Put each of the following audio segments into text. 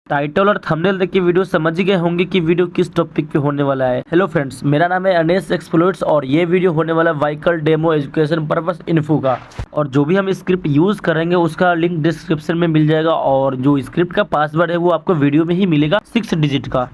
Title और thumbnail देख के वीडियो समझ गए होंगे कि वीडियो किस टॉपिक पे होने वाला है। हेलो फ्रेंड्स, मेरा नाम है अनेस एक्सप्लोर्स और ये वीडियो होने वाला है vehicle demo education purpose info का। और जो भी हम स्क्रिप्ट यूज़ करेंगे उसका लिंक डिस्क्रिप्शन में मिल जाएगा और जो स्क्रिप्ट का पासवर्ड है वो आपको वीडियो में ही मिलेगा 6 डिजिट का।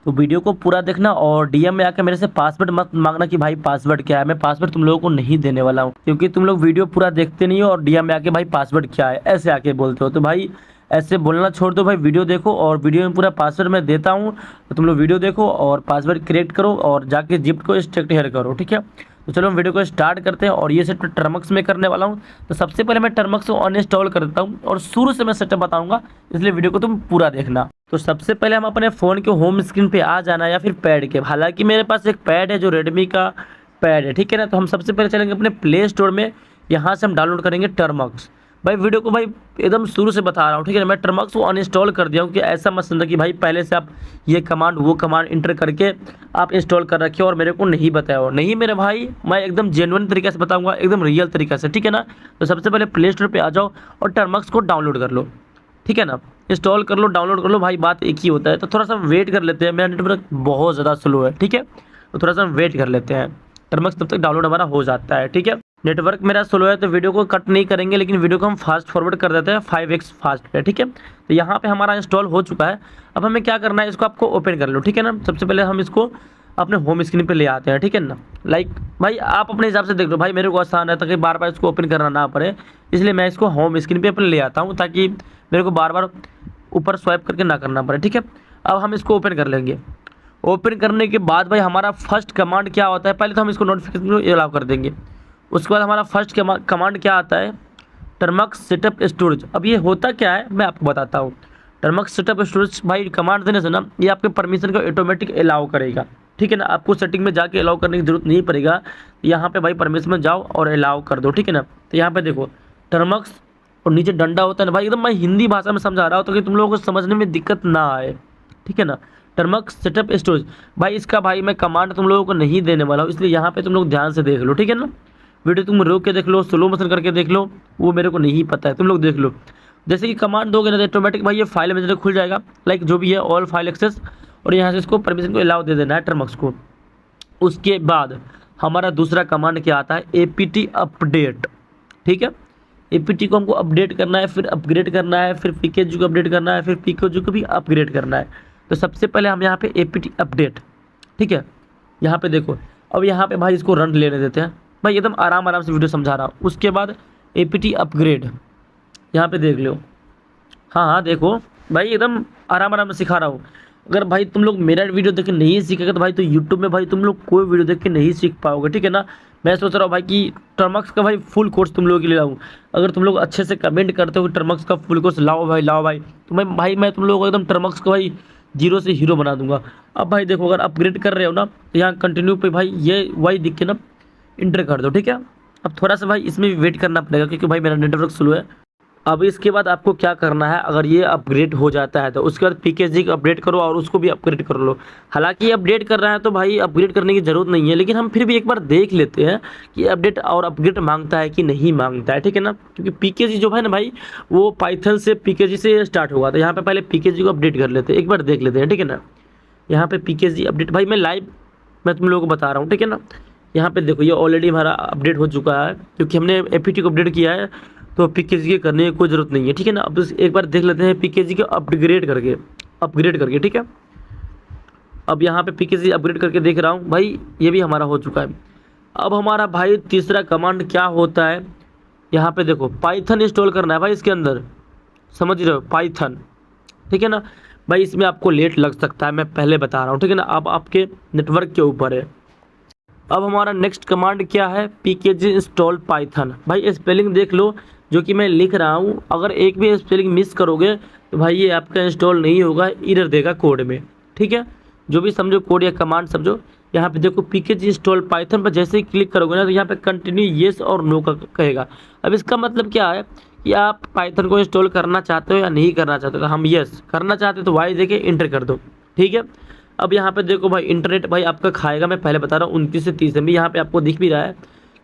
तो वीडियो को पूरा देखना और डीएम में आकर मेरे से पासवर्ड मत मांगना कि भाई पासवर्ड क्या है। मैं पासवर्ड तुम लोगों को नहीं देने वाला हूँ क्योंकि तुम लोग वीडियो पूरा देखते नहीं हो और डीएम में आके भाई पासवर्ड क्या है ऐसे आके बोलते हो। तो भाई ऐसे बोलना छोड़ दो भाई, वीडियो देखो और वीडियो में पूरा पासवर्ड मैं देता हूँ। तो तुम लोग वीडियो देखो और पासवर्ड क्रिएट करो और जाके जिप्ट को एक्सट्रैक्ट हेयर करो, ठीक है। तो चलो हम वीडियो को स्टार्ट करते हैं और ये सेट टर्मक्स में करने वाला हूँ। तो सबसे पहले मैं टर्मक्स को अनइंस्टॉल कर देता हूँ और शुरू से मैं सेटअप बताऊँगा, इसलिए वीडियो को तुम पूरा देखना। तो सबसे पहले हम अपने फ़ोन के होम स्क्रीन पे आ जाना या फिर पैड के। हालांकि मेरे पास एक पैड है जो रेडमी का पैड है, ठीक है ना। तो हम सबसे पहले चलेंगे अपने प्ले स्टोर में, यहाँ से हम डाउनलोड करेंगे टर्मक्स। भाई वीडियो को भाई एकदम शुरू से बता रहा हूँ, ठीक है ना। मैं टर्मक्स को अनइंस्टॉल कर दिया हूँ कि ऐसा मत समझना कि भाई पहले से आप ये कमांड वो कमांड इंटर करके आप इंस्टॉल कर रखे हो और मेरे को नहीं बताया हो। नहीं मेरे भाई, मैं एकदम जेन्युइन तरीके से बताऊँगा, एकदम रियल तरीके से, ठीक है ना। तो सबसे पहले प्ले स्टोर पर आ जाओ और टर्मक्स को डाउनलोड कर लो, ठीक है ना। इंस्टॉल कर लो, डाउनलोड कर लो, भाई बात एक ही होता है। तो थोड़ा सा वेट कर लेते हैं, मेरा नेटवर्क बहुत ज़्यादा स्लो है, ठीक है। तो थोड़ा सा हम वेट कर लेते हैं, टर्मक्स तब तक डाउनलोड हमारा हो जाता है, ठीक है। नेटवर्क मेरा स्लो है तो वीडियो को कट नहीं करेंगे, लेकिन वीडियो को हम फास्ट फॉरवर्ड कर देते हैं 5x फास्ट पे, ठीक है। तो यहाँ पे हमारा इंस्टॉल हो चुका है। अब हमें क्या करना है, इसको आपको ओपन कर लो, ठीक है ना। सबसे पहले हम इसको अपने होम स्क्रीन पे ले आते हैं, ठीक है ना। लाइक भाई आप अपने हिसाब से देख लो, भाई मेरे को आसान है ताकि बार बार इसको ओपन करना ना पड़े, इसलिए मैं इसको होम स्क्रीन पे अपने ले आता हूँ ताकि मेरे को बार बार ऊपर स्वाइप करके ना करना पड़े, ठीक है। अब हम इसको ओपन कर लेंगे। ओपन करने के बाद भाई हमारा फर्स्ट कमांड क्या होता है, पहले तो हम इसको नोटिफिकेशन को अलाउ कर देंगे। उसके बाद हमारा फर्स्ट कमांड क्या आता है, टर्मक्स सेटअप स्टोरेज। अब ये होता क्या है मैं आपको बताता हूँ। टर्मक्स सेटअप स्टोरेज भाई कमांड देने से ना ये आपके परमिशन को ऑटोमेटिक अलाउ करेगा, ठीक है ना। आपको सेटिंग में जाके अलाउ करने की जरूरत नहीं पड़ेगा। यहाँ पे भाई परमिशन में जाओ और अलाउ कर दो, ठीक है ना। तो यहाँ पे देखो टर्मक्स और नीचे डंडा होता है ना भाई, एकदम मैं हिंदी भाषा में समझा रहा हूँ ताकि तुम लोगों को समझने में दिक्कत ना आए, ठीक है ना। टर्मक्स सेटअप स्टोरेज भाई, इसका भाई मैं कमांड तुम लोगों को नहीं देने वाला हूँ, इसलिए यहाँ पे तुम लोग ध्यान से देख लो, ठीक है ना। वीडियो तुम रोक के देख लो, स्लो मोशन करके देख लो, वो मेरे को नहीं पता है, तुम लोग देख लो। जैसे कि कमांड दोगे ना ऑटोमेटिक भाई ये फाइल मैनेजर खुल जाएगा, लाइक जो भी है ऑल फाइल एक्सेस, और यहाँ से इसको परमिशन को अलाउ दे देना है टर्मक्स को। उसके बाद हमारा दूसरा कमांड क्या आता है, एपीटी अपडेट, ठीक है। एपीटी को हमको अपडेट करना है, फिर अपग्रेड करना है, फिर पीकेजी को अपडेट करना है, फिर पीकेजी को भी अपग्रेड करना है। तो सबसे पहले हम यहाँ पे एपीटी अपडेट, ठीक है। यहाँ पे देखो, अब यहाँ पे भाई इसको रन लेने देते हैं, भाई एकदम आराम आराम से वीडियो समझा रहा हूँ। उसके बाद एपीटी अपग्रेड, यहाँ पे देख लो, हाँ हाँ देखो भाई एकदम आराम आराम से सिखा रहा हूँ। अगर भाई तुम लोग मेरा वीडियो देख के नहीं सीखेगा तो भाई तो यूट्यूब में भाई तुम लोग कोई वीडियो देख के नहीं सीख पाओगे, ठीक है ना। मैं सोच रहा हूँ भाई कि टर्मक्स का भाई फुल कोर्स तुम लोगों के लिए लाऊँ। अगर तुम लोग अच्छे से कमेंट करते हो कि टर्मक्स का फुल कोर्स लाओ भाई लाओ भाई, तो मैं तुम लोगों को एकदम टर्मक्स का भाई जीरो से हीरो बना दूंगा। अब भाई देखो, अगर अपग्रेड कर रहे हो ना तो यहाँ कंटिन्यू पे भाई ये वाई दिख के ना इंटर कर दो, ठीक है। अब थोड़ा सा भाई इसमें भी वेट करना पड़ेगा क्योंकि भाई मेरा नेटवर्क स्लो है। अब इसके बाद आपको क्या करना है, अगर ये अपग्रेड हो जाता है तो उसके बाद पीकेजी को अपडेट करो और उसको भी अपग्रेड कर लो। हालांकि ये अपडेट कर रहा है तो भाई अपग्रेड करने की ज़रूरत नहीं है, लेकिन हम फिर भी एक बार देख लेते हैं कि अपडेट और अपग्रेड मांगता है कि नहीं मांगता है, ठीक है ना। क्योंकि पीकेजी जो है ना भाई वो पाइथन से पीकेजी से स्टार्ट हुआ था। यहाँ पर पहले पीकेजी को अपडेट कर लेते हैं, एक बार देख लेते हैं, ठीक है ना। यहाँ पर पीकेजी अपडेट भाई मैं लाइव मैं तुम लोगों को बता रहा हूँ, ठीक है ना। यहाँ पे देखो ये ऑलरेडी हमारा अपडेट हो चुका है क्योंकि हमने एपीटी को अपडेट किया है, तो पीकेजी के करने की कोई ज़रूरत नहीं है, ठीक है ना। अब एक बार देख लेते हैं पीकेजी को अपग्रेड करके, ठीक है। अब यहाँ पे पीकेजी अपग्रेड करके देख रहा हूँ भाई, ये भी हमारा हो चुका है। अब हमारा भाई तीसरा कमांड क्या होता है, यहाँ पे देखो पाइथन इंस्टॉल करना है भाई इसके अंदर, समझ रहे हो, पाइथन, ठीक है ना। भाई इसमें आपको लेट लग सकता है, मैं पहले बता रहा हूँ, ठीक है ना। अब आपके नेटवर्क के ऊपर है। अब हमारा नेक्स्ट कमांड क्या है, पीकेजी इंस्टॉल पाइथन। भाई स्पेलिंग देख लो जो कि मैं लिख रहा हूँ, अगर एक भी स्पेलिंग मिस करोगे तो भाई ये आपका इंस्टॉल नहीं होगा, एरर देगा कोड में, ठीक है। जो भी समझो कोड या कमांड समझो। यहाँ पे देखो पीकेजी इंस्टॉल पाइथन पर जैसे ही क्लिक करोगे ना तो यहाँ पे कंटिन्यू येस और नो का कहेगा। अब इसका मतलब क्या है कि आप पाइथन को इंस्टॉल करना चाहते हो या नहीं करना चाहते हो। तो हम येस करना चाहते हो तो वाई देके इंटर कर दो, ठीक है। अब यहाँ पे देखो भाई इंटरनेट भाई आपका खाएगा, मैं पहले बता रहा हूँ 29 से 30 MB यहाँ पे आपको दिख भी रहा है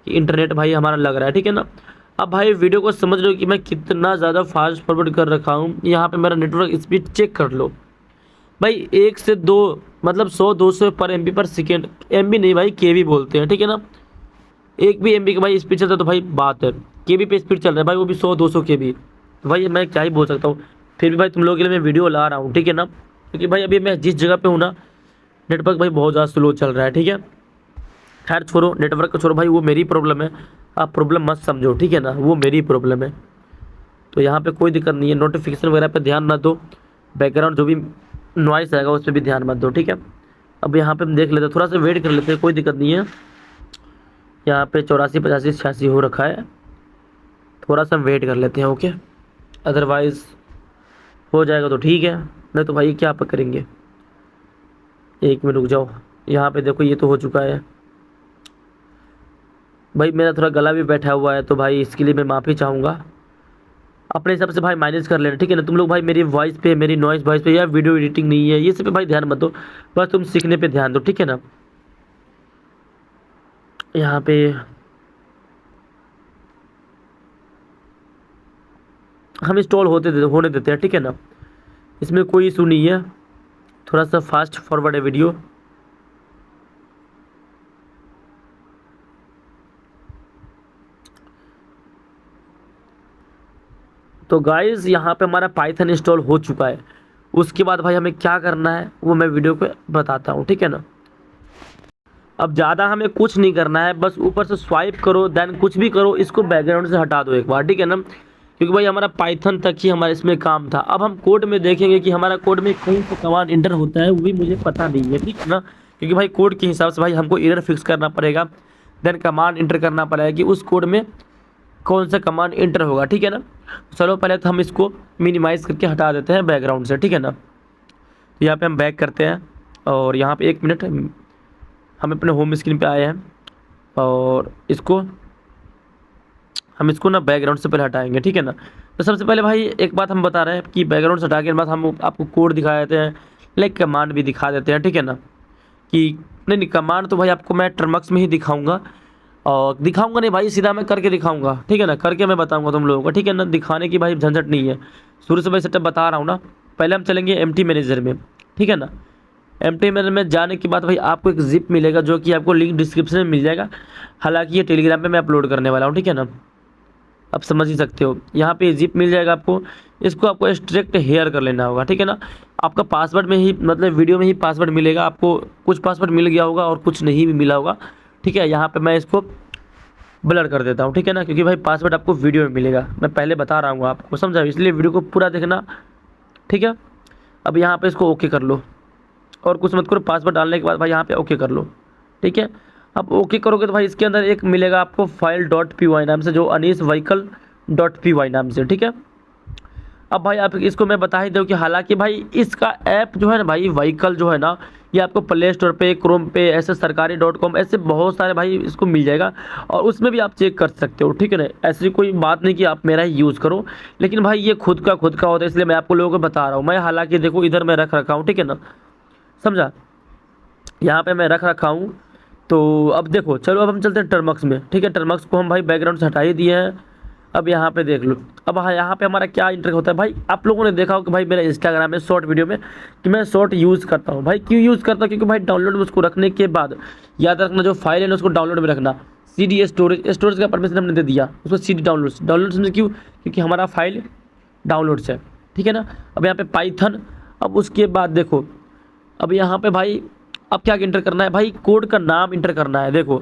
कि इंटरनेट भाई हमारा लग रहा है, ठीक है ना। अब भाई वीडियो को समझ लो कि मैं कितना ज़्यादा फास्ट फॉरवर्ड कर रखा हूँ। यहाँ पे मेरा नेटवर्क स्पीड चेक कर लो भाई, 1 से 2 मतलब 100-200 पर एम बी पर सेकेंड, एम बी नहीं भाई के बी बोलते हैं, ठीक है ना। एक भी एम बी का भाई स्पीड चलता है तो भाई बात है, के बी पे स्पीड चल रहा है भाई, वो भी 100-200 के बी। तो भाई मैं क्या ही बोल सकता हूँ, फिर भी भाई तुम लोगों के लिए मैं वीडियो ला रहा हूँ, ठीक है ना। क्योंकि भाई अभी मैं जिस जगह पे हूँ ना, नेटवर्क भाई बहुत ज़्यादा स्लो चल रहा है, ठीक है। खैर छोड़ो, नेटवर्क को छोड़ो भाई, वो मेरी प्रॉब्लम है, आप प्रॉब्लम मत समझो, ठीक है ना, वो मेरी प्रॉब्लम है। तो यहाँ पे कोई दिक्कत नहीं है, नोटिफिकेशन वगैरह पे ध्यान मत दो, बैकग्राउंड जो भी नॉइस आएगा उस पर भी ध्यान मत दो, ठीक है। अब यहाँ पे हम देख लेते हैं, थोड़ा सा वेट कर लेते हैं, कोई दिक्कत नहीं है। यहाँ पे 84, 85, 86 हो रखा है, थोड़ा सा वेट कर लेते हैं, ओके। अदरवाइज़ हो जाएगा तो ठीक है, नहीं तो भाई क्या करेंगे। 1 मिनट रुक जाओ, यहाँ पे देखो ये तो हो चुका है भाई। मेरा थोड़ा गला भी बैठा हुआ है, तो भाई इसके लिए मैं माफ़ी चाहूँगा। अपने हिसाब से भाई माइनस कर लेना, ठीक है ना। तुम लोग भाई मेरी वॉइस पे, मेरी नॉइस वॉइस पे या वीडियो एडिटिंग नहीं है, ये सब पे भाई ध्यान मत दो, बस तुम सीखने पे ध्यान दो, ठीक है ना। यहाँ पे हम इंस्टॉल होने देते हैं, ठीक है ना, इसमें कोई इशू नहीं है। थोड़ा सा फास्ट फॉरवर्ड है वीडियो। तो गाइज़ यहाँ पे हमारा पाइथन इंस्टॉल हो चुका है। उसके बाद भाई हमें क्या करना है वो मैं वीडियो पे बताता हूँ, ठीक है ना। अब ज़्यादा हमें कुछ नहीं करना है, बस ऊपर से स्वाइप करो, देन कुछ भी करो, इसको बैकग्राउंड से हटा दो एक बार, ठीक है ना। क्योंकि भाई हमारा पाइथन तक ही हमारा इसमें काम था। अब हम कोड में देखेंगे कि हमारा कोड में कौन सा कमांड इंटर होता है, वो भी मुझे पता नहीं है, ठीक है ना। क्योंकि भाई कोड के हिसाब से भाई हमको एरर फिक्स करना पड़ेगा, देन कमांड इंटर करना पड़ेगा कि उस कोड में कौन सा कमांड इंटर होगा, ठीक है ना। चलो पहले तो हम इसको मिनिमाइज़ करके हटा देते हैं बैकग्राउंड से, ठीक है ना। तो यहाँ पे हम बैक करते हैं और यहाँ पे 1 मिनट, हम अपने होम स्क्रीन पे आए हैं और हम इसको ना बैकग्राउंड से पहले हटाएंगे, ठीक है ना। तो सबसे पहले भाई एक बात हम बता रहे हैं कि बैकग्राउंड से हटा के बाद हम आपको कोड दिखा देते हैं, लाइक कमांड भी दिखा देते हैं, ठीक है ना। कि नहीं कमांड तो भाई आपको मैं टर्मक्स में ही दिखाऊंगा, और दिखाऊंगा नहीं भाई, सीधा मैं करके दिखाऊंगा, ठीक है ना। करके मैं बताऊंगा तुम लोगों को, ठीक है ना। दिखाने की भाई झंझट नहीं है, शुरू से भाई सेटअप बता रहा हूँ ना। पहले हम चलेंगे एमटी मैनेजर में, ठीक है ना। एमटी मैनेजर में जाने के बाद भाई आपको एक जिप मिलेगा, जो कि आपको लिंक डिस्क्रिप्शन में मिल जाएगा। हालांकि ये टेलीग्राम पे मैं अपलोड करने वाला हूँ, ठीक है ना। आप समझ ही सकते हो, यहाँ पे जिप मिल जाएगा आपको, इसको आपको एक्सट्रैक्ट हेयर कर लेना होगा, ठीक है ना। आपका पासवर्ड में ही मतलब वीडियो में ही पासवर्ड मिलेगा आपको, कुछ पासवर्ड मिल गया होगा और कुछ नहीं भी मिला होगा, ठीक है। यहाँ पे मैं इसको ब्लर कर देता हूँ, ठीक है ना, क्योंकि भाई पासवर्ड आपको वीडियो में मिलेगा, मैं पहले बता रहा हूँ आपको, समझा, इसलिए वीडियो को पूरा देखना, ठीक है। अब यहाँ पे इसको ओके कर लो और कुछ मत करो, पासवर्ड डालने के बाद भाई यहाँ पे ओके कर लो, ठीक है। अब ओके करोगे तो भाई इसके अंदर एक मिलेगा आपको फाइल .py नाम से, जो अनीस व्हीकल .py नाम से, ठीक है। अब भाई आप इसको मैं बता ही दूँ कि हालांकि भाई इसका ऐप जो है ना भाई, व्हीकल जो है ना, ये आपको प्ले स्टोर पे, क्रोम पे, ऐसे सरकारी.com, ऐसे बहुत सारे भाई इसको मिल जाएगा, और उसमें भी आप चेक कर सकते हो, ठीक है ना। ऐसी कोई बात नहीं कि आप मेरा ही यूज़ करो, लेकिन भाई ये खुद का होता है, इसलिए मैं आपको लोगों को बता रहा हूँ। मैं हालांकि देखो इधर मैं रख रखा हूँ, ठीक है ना, समझा, यहाँ पे मैं रख रखा हूँ। तो अब देखो, चलो अब हम चलते हैं टर्मक्स में, ठीक है। टर्मक्स को हम भाई बैकग्राउंड से हटा ही दिए हैं। अब यहाँ पे देख लो, अब हाँ यहाँ पे हमारा क्या इंटर होता है भाई। आप लोगों ने देखा हो कि भाई मेरा इंस्टाग्राम में शॉर्ट वीडियो में कि मैं शॉर्ट यूज़ करता हूँ भाई। क्यों यूज़ करता हूँ? क्योंकि भाई डाउनलोड में उसको रखने के बाद याद रखना, जो फाइल है ना उसको डाउनलोड में रखना। CD स्टोरेज का परमिशन हमने दे दिया उसको, CD डाउनलोड में क्यों? क्योंकि हमारा फाइल डाउनलोड से, ठीक है ना। अब यहाँ पे पाइथन, अब उसके बाद देखो, अब यहाँ पे भाई अब क्या इंटर करना है भाई, कोड का नाम इंटर करना है। देखो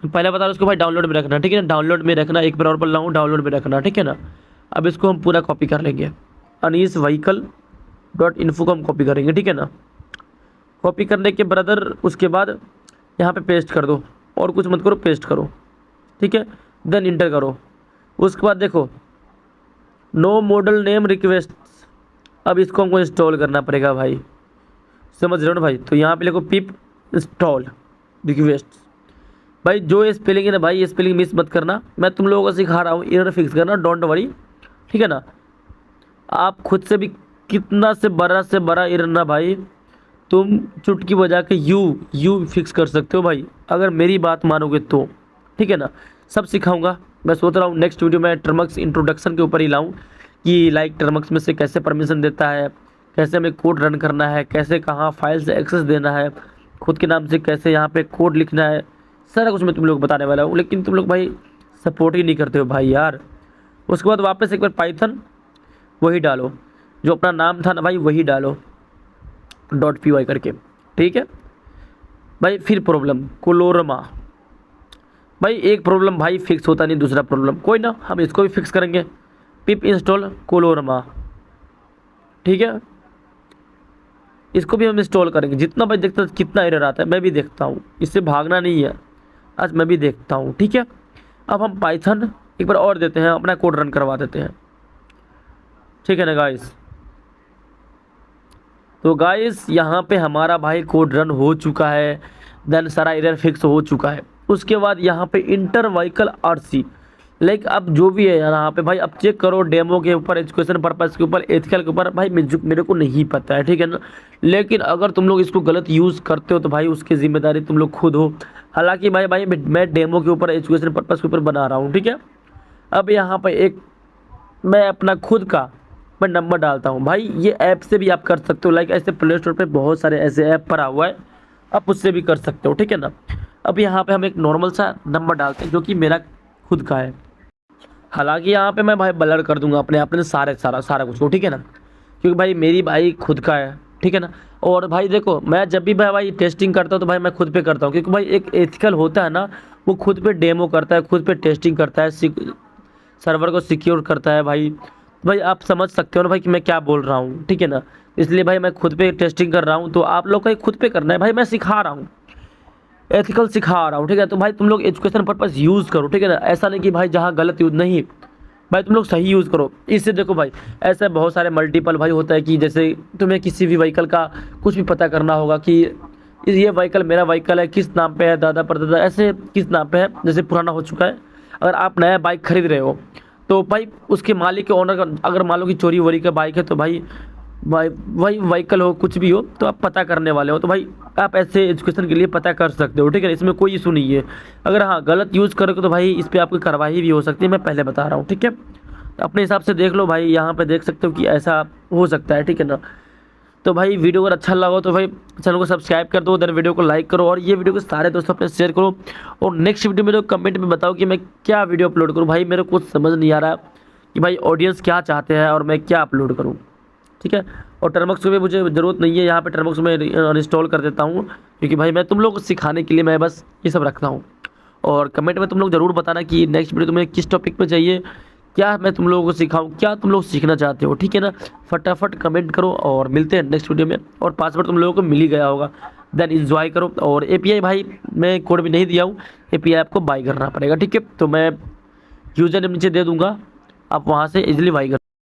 पहले बता रहा उसको भाई डाउनलोड में रखना, ठीक है ना, डाउनलोड में रखना, एक बार और बोल रहा हूँ, डाउनलोड में रखना, ठीक है ना। अब इसको हम पूरा कॉपी कर लेंगे, अनीस व्हीकल .info को हम कॉपी करेंगे, ठीक है ना। कॉपी करने के ब्रदर उसके बाद यहाँ पे पेस्ट कर दो, और कुछ मत करो, पेस्ट करो, ठीक है, देन इंटर करो। उसके बाद देखो नो मॉडल नेम रिक्वेस्ट, अब इसको हमको इंस्टॉल करना पड़ेगा भाई, समझ रहे हो ना भाई। तो यहाँ पे लिखो पिप इंस्टॉल रिक्वेस्ट। भाई जो स्पेलिंग है ना भाई, ये स्पेलिंग मिस मत करना, मैं तुम लोगों को सिखा रहा हूँ, एरर फिक्स करना, डोंट वरी, ठीक है ना। आप खुद से भी कितना से बड़ा एरर ना भाई, तुम चुटकी बजा के यू फिक्स कर सकते हो भाई, अगर मेरी बात मानोगे तो, ठीक है ना। सब सिखाऊंगा, मैं सोच रहा हूँ नेक्स्ट वीडियो में टर्मक्स इंट्रोडक्शन के ऊपर ही लाऊं कि लाइक टर्मक्स में से कैसे परमिशन देता है, कैसे हमें कोड रन करना है, कैसे कहाँ फाइल से एक्सेस देना है, खुद के नाम से कैसे यहाँ पे कोड लिखना है, सारा कुछ मैं तुम लोग बताने वाला हूँ। लेकिन तुम लोग भाई सपोर्ट ही नहीं करते हो भाई यार। उसके बाद वापस एक बार पाइथन वही डालो, जो अपना नाम था ना भाई वही डालो .py करके, ठीक है भाई। फिर प्रॉब्लम कोलोरमा, भाई एक प्रॉब्लम भाई फिक्स होता नहीं, दूसरा प्रॉब्लम कोई ना, हम इसको भी फिक्स करेंगे। पिप इंस्टॉल कोलोरमा, ठीक है, इसको भी हम इंस्टॉल करेंगे। जितना भाई देखता कितना एरर आता है, मैं भी देखता हूँ, इससे भागना नहीं है, आज मैं भी देखता हूँ, ठीक है। अब हम पाइथन एक बार और देते हैं, अपना कोड रन करवा देते हैं, ठीक है ना गाइस। तो गाइस यहाँ पे हमारा भाई कोड रन हो चुका है, देन सारा एरर फिक्स हो चुका है। उसके बाद यहाँ पे इंटर व्हीकल आरसी, लाइक अब जो भी है यहाँ पे भाई, अब चेक करो डेमो के ऊपर, एजुकेशन पर्पस के ऊपर, एथिकल के ऊपर, भाई मेरे को नहीं पता है, ठीक है ना। लेकिन अगर तुम लोग इसको गलत यूज़ करते हो तो भाई उसकी जिम्मेदारी तुम लोग खुद हो। हालांकि भाई मैं डेमो के ऊपर, एजुकेशन पर्पस के ऊपर बना रहा हूँ, ठीक है। अब यहाँ पर एक मैं अपना खुद का मैं नंबर डालता हूँ भाई, ये ऐप से भी आप कर सकते हो। लाइक ऐसे प्ले स्टोर पे बहुत सारे ऐसे ऐप पड़ा हुआ है, आप उससे भी कर सकते हो, ठीक है ना। अब यहाँ पे हम एक नॉर्मल सा नंबर डालते हैं जो कि मेरा खुद का है। हालांकि यहाँ पे मैं भाई ब्लर कर दूंगा अपने सारा कुछ को, ठीक है ना, क्योंकि भाई मेरी भाई खुद का है, ठीक है ना। और भाई देखो, मैं जब भी भाई टेस्टिंग करता हूँ तो भाई मैं खुद पे करता हूँ, क्योंकि भाई एक एथिकल होता है ना, वो खुद पे डेमो करता है, खुद पे टेस्टिंग करता है, सर्वर को सिक्योर करता है भाई आप समझ सकते हो ना भाई कि मैं क्या बोल रहा हूँ, ठीक है ना। इसलिए भाई मैं खुद पे टेस्टिंग कर रहा हूँ, तो आप लोग का ही खुद पे करना है भाई। मैं सिखा रहा हूँ, एथिकल सिखा रहा हूँ, ठीक है। तो भाई तुम लोग एजुकेशन पर्पस यूज़ करो, ठीक है ना। ऐसा नहीं कि भाई जहाँ गलत यूज़ नहीं, भाई तुम लोग सही यूज़ करो। इससे देखो भाई, ऐसे बहुत सारे मल्टीपल भाई होता है कि जैसे तुम्हें किसी भी व्हीकल का कुछ भी पता करना होगा कि ये व्हीकल मेरा व्हीकल है, किस नाम पे है, दादा परदादा ऐसे किस नाम पे है, जैसे पुराना हो चुका है। अगर आप नया बाइक खरीद रहे हो तो भाई उसके मालिक के ओनर का अगर मान लो कि चोरी वोरी का बाइक है, तो भाई वही व्हीकल हो कुछ भी हो तो आप पता करने वाले हो, तो भाई आप ऐसे एजुकेशन के लिए पता कर सकते हो, ठीक है। इसमें कोई इशू नहीं है। अगर हाँ गलत यूज़ करोगे तो भाई इस पर आपकी कार्रवाई भी हो सकती है, मैं पहले बता रहा हूँ, ठीक है। तो अपने हिसाब से देख लो भाई, यहाँ पे देख सकते हो कि ऐसा हो सकता है, ठीक है ना। तो भाई वीडियो अगर अच्छा लगा तो भाई चैनल को सब्सक्राइब कर दो, देन वीडियो को लाइक करो, और ये वीडियो को सारे दोस्तों अपने शेयर करो। और नेक्स्ट वीडियो में तो कमेंट में बताओ कि मैं क्या वीडियो अपलोड करूँ। भाई मेरे को कुछ समझ नहीं आ रहा कि भाई ऑडियंस क्या चाहते हैं और मैं क्या अपलोड करूँ, ठीक है। और टर्मक्स को भी मुझे ज़रूरत नहीं है, यहाँ पे टर्मक्स में अनइंस्टॉल कर देता हूँ, क्योंकि भाई मैं तुम लोग को सिखाने के लिए मैं बस ये सब रखता हूँ। और कमेंट में तुम लोग ज़रूर बताना कि नेक्स्ट वीडियो तुम्हें किस टॉपिक पे चाहिए, क्या मैं तुम लोगों को सिखाऊं, क्या तुम लोग सीखना चाहते हो, ठीक है ना। फटाफट कमेंट करो और मिलते हैं नेक्स्ट वीडियो में। और पासवर्ड तुम लोगों को मिल ही गया होगा, देन इन्जॉय करो। और API भाई मैं कोड भी नहीं दिया हूँ, API आपको बाई करना पड़ेगा, ठीक है। तो मैं यूज़र नेम नीचे दे दूँगा, आप वहाँ से इजीली बाई कर